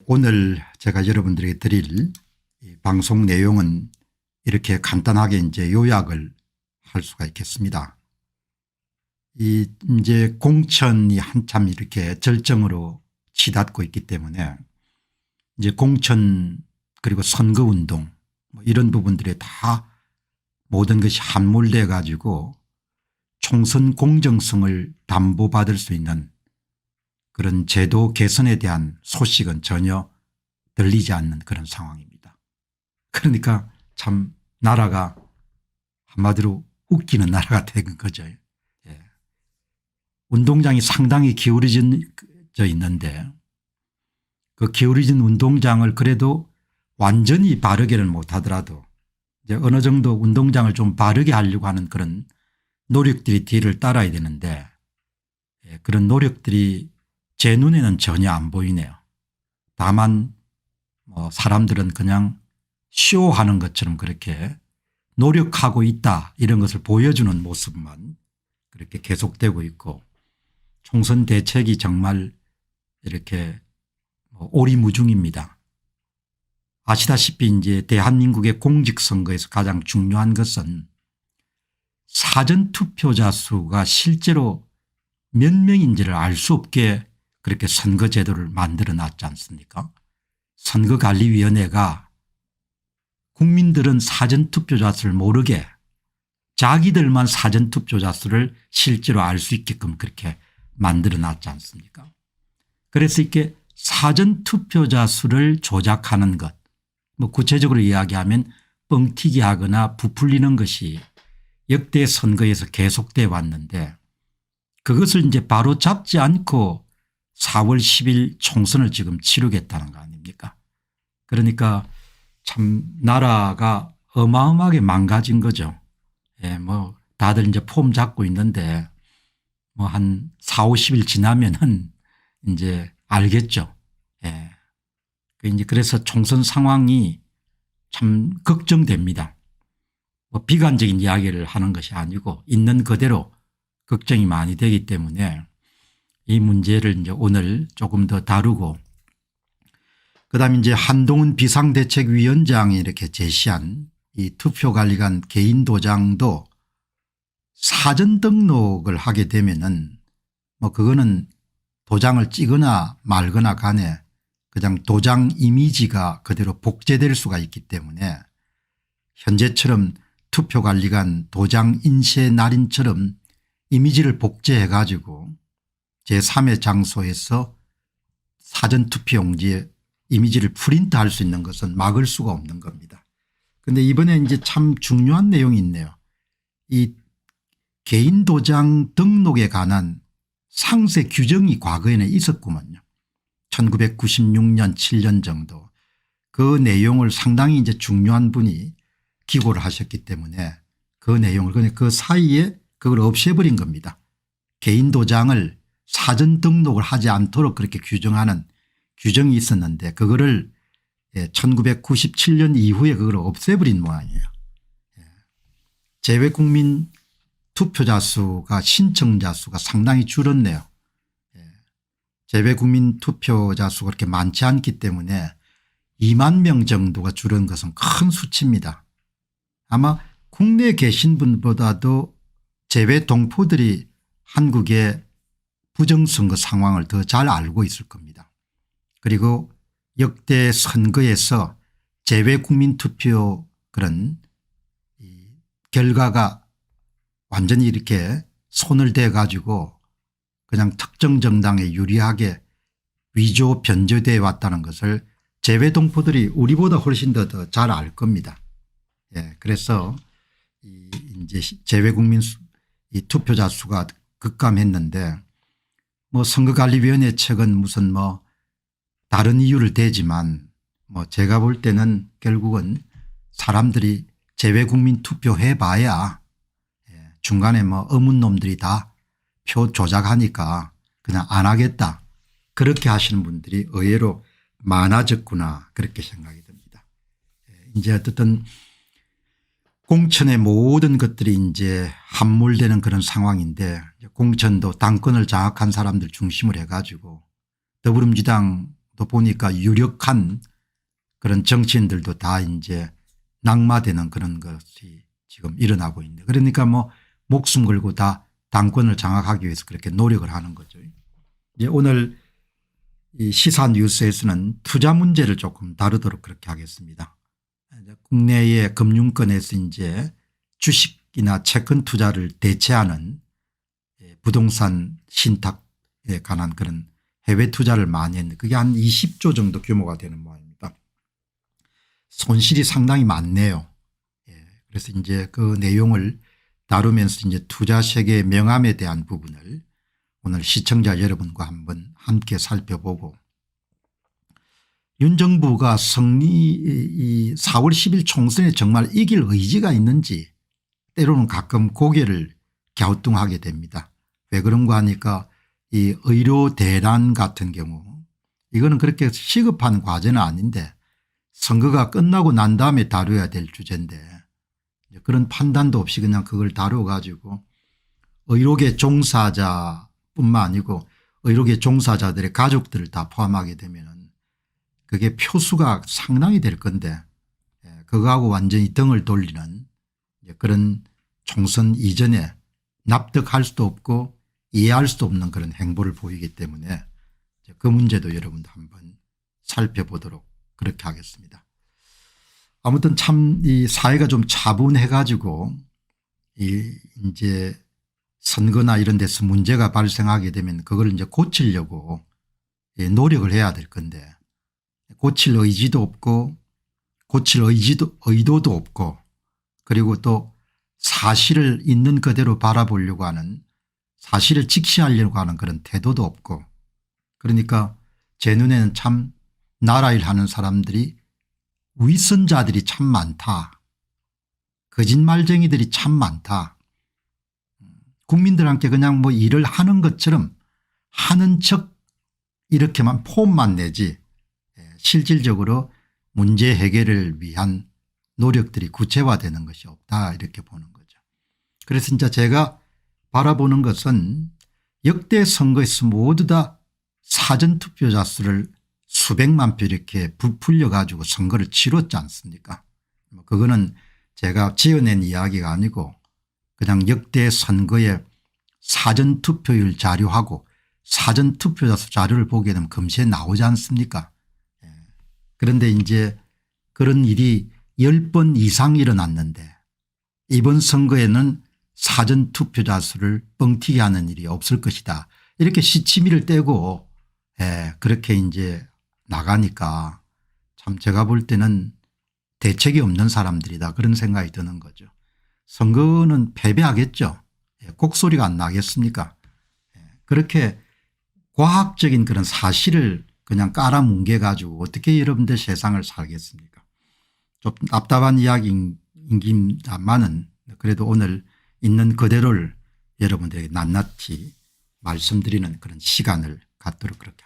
오늘 제가 여러분들에게 드릴 이 방송 내용은 이렇게 간단하게 이제 요약을 할 수가 있겠습니다. 이제 공천이 한참 이렇게 절정으로 치닫고 있기 때문에 이제 공천 그리고 선거운동 뭐 이런 부분들에 다 모든 것이 함몰돼 가지고 총선 공정성을 담보받을 수 있는 그런 제도 개선에 대한 소식은 전혀 들리지 않는 그런 상황입니다. 그러니까 참 나라가 한마디로 웃기는 나라가 된 거죠. 예. 운동장이 상당히 기울어져 있는데 그 기울어진 운동장을 그래도 완전히 바르게는 못하더라도 이제 어느 정도 운동장을 좀 바르게 하려고 하는 그런 노력들이 뒤를 따라야 되는데 그런 노력들이 제 눈에는 전혀 안 보이네요. 다만 뭐 사람들은 그냥 쇼하는 것처럼 그렇게 노력하고 있다 이런 것을 보여주는 모습만 그렇게 계속되고 있고 총선 대책이 정말 이렇게 오리무중입니다. 아시다시피 이제 대한민국의 공직선거에서 가장 중요한 것은 사전투표자 수가 실제로 몇 명인지를 알 수 없게 그렇게 선거제도를 만들어 놨지 않습니까? 선거관리위원회가 국민들은 사전투표자 수를 모르게 자기들만 사전투표자 수를 실제로 알 수 있게끔 그렇게 만들어 놨지 않습니까? 그래서 이렇게 사전투표자 수를 조작하는 것 뭐 구체적으로 이야기하면 뻥튀기 하거나 부풀리는 것이 역대 선거에서 계속돼 왔는데 그것을 이제 바로 잡지 않고 4월 10일 총선을 지금 치르겠다는 거 아닙니까? 그러니까 참 나라가 어마어마하게 망가진 거죠. 예, 뭐 다들 이제 폼 잡고 있는데 뭐 한 4, 50일 지나면은 이제 알겠죠. 예. 이제 그래서 총선 상황이 참 걱정됩니다. 뭐 비관적인 이야기를 하는 것이 아니고 있는 그대로 걱정이 많이 되기 때문에 이 문제를 이제 오늘 조금 더 다루고 그다음에 이제 한동훈 비상대책위원장이 이렇게 제시한 이 투표관리관 개인 도장도 사전 등록을 하게 되면은 뭐 그거는 도장을 찍거나 말거나 간에 그냥 도장 이미지가 그대로 복제될 수가 있기 때문에 현재처럼 투표관리관 도장 인쇄 날인처럼 이미지를 복제해 가지고 제3의 장소에서 사전투표용지에 이미지를 프린트할 수 있는 것은 막을 수가 없는 겁니다. 그런데 이번에 이제 참 중요한 내용이 있네요. 이 개인 도장 등록에 관한 상세 규정이 과거에는 있었구먼요. 1996년 7년 정도 그 내용을 상당히 이제 중요한 분이 기고를 하셨기 때문에 그 내용을 그 사이에 그걸 없애버린 겁니다. 개인 도장을 사전 등록을 하지 않도록 그렇게 규정하는 규정이 있었는데 그거를 1997년 이후에 그걸 없애버린 모양이에요. 재외국민 투표자 수가 신청자 수가 상당히 줄었네요. 재외국민 투표자 수가 그렇게 많지 않기 때문에 2만 명 정도가 줄은 것은 큰 수치입니다. 아마 국내에 계신 분보다도 재외 동포들이 한국의 부정선거 상황을 더 잘 알고 있을 겁니다. 그리고 역대 선거에서 재외국민 투표 그런 결과가 완전히 이렇게 손을 대 가지고 그냥 특정 정당에 유리하게 위조 변조되어 왔다는 것을 재외 동포들이 우리보다 훨씬 더 잘 알 겁니다. 예, 그래서 이제 재외국민 이 투표자 수가 급감했는데 뭐 선거관리위원회 측은 무슨 뭐 다른 이유를 대지만 뭐 제가 볼 때는 결국은 사람들이 재외국민 투표 해봐야 중간에 뭐 어문놈들이 다 표 조작하니까 그냥 안 하겠다 그렇게 하시는 분들이 의외로 많아졌구나 그렇게 생각이 듭니다. 이제 어쨌든 공천의 모든 것들이 이제 함몰되는 그런 상황인데 공천도 당권을 장악한 사람들 중심으로 해가지고 더불어민주당 또 보니까 유력한 그런 정치인들도 다 이제 낙마되는 그런 것이 지금 일어나고 있는데, 그러니까 뭐 목숨 걸고 다 당권을 장악하기 위해서 그렇게 노력을 하는 거죠. 오늘 이 시사 뉴스에서는 투자 문제를 조금 다루도록 그렇게 하겠습니다. 국내의 금융권에서 이제 주식이나 채권 투자를 대체하는 부동산 신탁에 관한 그런 해외 투자를 많이 했는데 그게 한 20조 정도 규모가 되는 모양입니다. 손실이 상당히 많네요. 그래서 이제 그 내용을 다루면서 이제 투자 세계의 명암에 대한 부분을 오늘 시청자 여러분과 한번 함께 살펴보고, 윤 정부가 이 4월 10일 총선에 정말 이길 의지가 있는지 때로는 가끔 고개를 갸우뚱하게 됩니다. 왜 그런가 하니까 이 의료 대란 같은 경우 이거는 그렇게 시급한 과제는 아닌데 선거가 끝나고 난 다음에 다뤄야 될 주제인데 그런 판단도 없이 그냥 그걸 다뤄 가지고 의료계 종사자뿐만 아니고 의료계 종사자들의 가족들을 다 포함하게 되면 그게 표수가 상당히 될 건데 그거하고 완전히 등을 돌리는 그런 총선 이전에 납득할 수도 없고 이해할 수도 없는 그런 행보를 보이기 때문에 그 문제도 여러분도 한번 살펴보도록 그렇게 하겠습니다. 아무튼 참 이 사회가 좀 차분해 가지고 이제 선거나 이런 데서 문제가 발생하게 되면 그걸 이제 고치려고 노력을 해야 될 건데 고칠 의지도 없고 고칠 의도도 없고 그리고 또 사실을 있는 그대로 바라보려고 하는 사실을 직시하려고 하는 그런 태도도 없고, 그러니까 제 눈에는 참 나라 일하는 사람들이 위선자들이 참 많다. 거짓말쟁이들이 참 많다. 국민들한테 그냥 뭐 일을 하는 것처럼 하는 척 이렇게만 폼만 내지 실질적으로 문제 해결을 위한 노력들이 구체화되는 것이 없다 이렇게 보는 거죠. 그래서 진짜 제가 바라보는 것은 역대 선거에서 모두 다 사전투표자 수를 수백만 표 이렇게 부풀려 가지고 선거를 치렀지 않습니까? 그거는 제가 지어낸 이야기가 아니고 그냥 역대 선거의 사전투표율 자료하고 사전투표자 수 자료를 보게 되면 금세 나오지 않습니까? 그런데 이제 그런 일이 10번 이상 일어났는데 이번 선거에는 사전투표자 수를 뻥튀기 하는 일이 없을 것이다. 이렇게 시치미를 떼고 그렇게 이제 나가니까 참 제가 볼 때는 대책이 없는 사람들이다 그런 생각이 드는 거죠. 선거는 패배하겠죠. 곡소리가 안 나겠습니까? 그렇게 과학적인 그런 사실을 그냥 깔아뭉개 가지고 어떻게 여러분들 세상을 살겠습니까? 좀 답답한 이야기입니다만은 그래도 오늘 있는 그대로를 여러분들에게 낱낱이 말씀드리는 그런 시간을 갖도록 그렇게